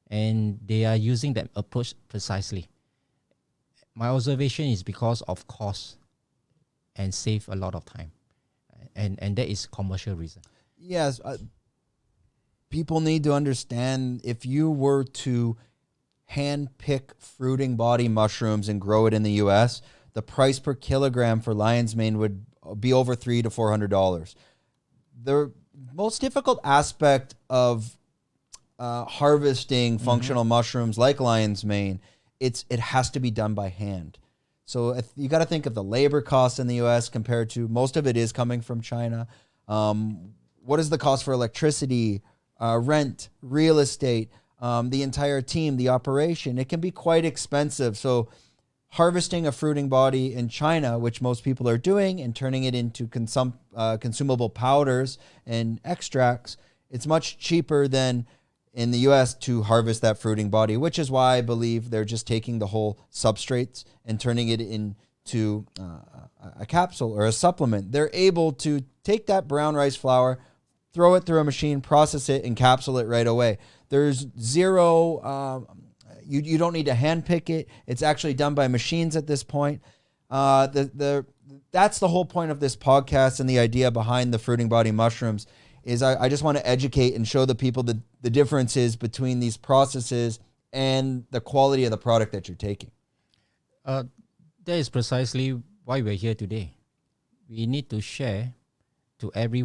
and they are using that approach precisely. My observation is because of cost and save a lot of time, and that is commercial reason. Yes, people need to understand, if you were to hand pick fruiting body mushrooms and grow it in the US, the price per kilogram for lion's mane would be over $300 to $400. The most difficult aspect of harvesting functional mushrooms like lion's mane, it has to be done by hand. So if you got to think of the labor costs in the US compared to, most of it is coming from China. What is the cost for electricity, rent, real estate, the entire team, the operation? It can be quite expensive. So harvesting a fruiting body in China, which most people are doing, and turning it into consumable powders and extracts, it's much cheaper than in the US to harvest that fruiting body, which is why I believe they're just taking the whole substrates and turning it into a capsule or a supplement. They're able to take that brown rice flour, throw it through a machine, process it, and capsule it right away. There's zero, you don't need to hand pick it. It's actually done by machines at this point. That's the whole point of this podcast, and the idea behind the fruiting body mushrooms is I just want to educate and show the people the differences between these processes and the quality of the product that you're taking. That is precisely why we're here today. We need to share to every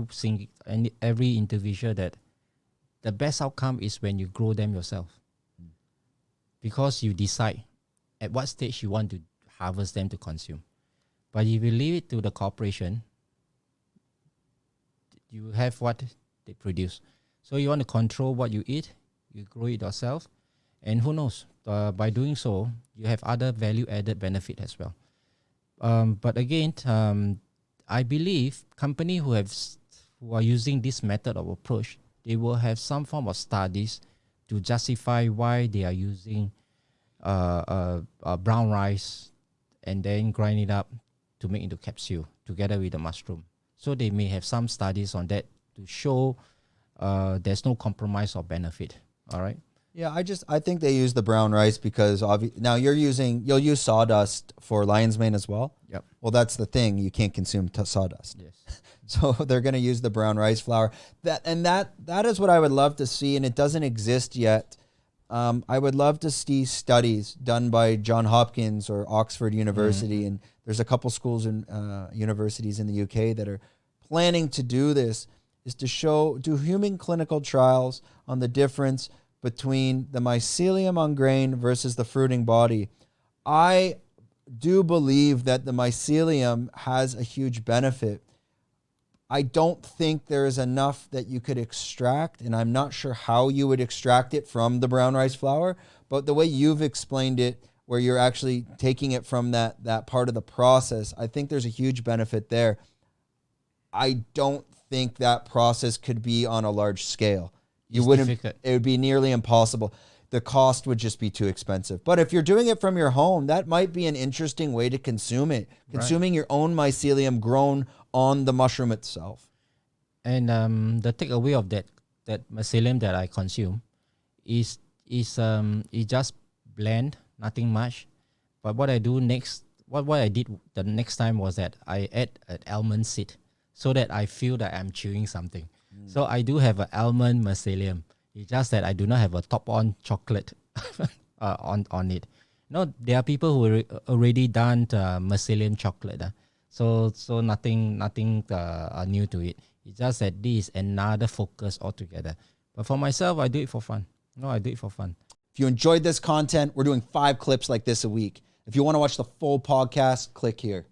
individual that the best outcome is when you grow them yourself, because you decide at what stage you want to harvest them to consume. But if you leave it to the corporation, you have what they produce. So you want to control what you eat, you grow it yourself, and who knows, by doing so, you have other value-added benefit as well. But again, I believe companies who are using this method of approach, they will have some form of studies to justify why they are using brown rice and then grind it up to make into capsule together with the mushroom. So they may have some studies on that to show there's no compromise or benefit. All right. Yeah, I think they use the brown rice because now you'll use sawdust for lion's mane as well. Yep. Well, that's the thing. You can't consume sawdust. Yes. So they're going to use the brown rice flour. That is what I would love to see, and it doesn't exist yet. I would love to see studies done by Johns Hopkins or Oxford University, and there's a couple schools and universities in the UK that are planning to do this, is to do human clinical trials on the difference between the mycelium on grain versus the fruiting body. I do believe that the mycelium has a huge benefit. I don't think there is enough that you could extract, and I'm not sure how you would extract it from the brown rice flour, but the way you've explained it, where you're actually taking it from that part of the process, I think there's a huge benefit there. I don't think that process could be on a large scale. It would be nearly impossible. The cost would just be too expensive. But if you're doing it from your home, that might be an interesting way to consume it. Consuming your own mycelium grown on the mushroom itself. And the takeaway of that mycelium that I consume is it just blend, nothing much. But what I do next, what I did the next time was that I add an almond seed so that I feel that I'm chewing something. So I do have an almond mycelium. It's just that I do not have a top-on chocolate on it. No, there are people who already done mycelium chocolate. So nothing new to it. It's just that this is another focus altogether. But for myself, I do it for fun. I do it for fun. If you enjoyed this content, we're doing 5 clips like this a week. If you want to watch the full podcast, click here.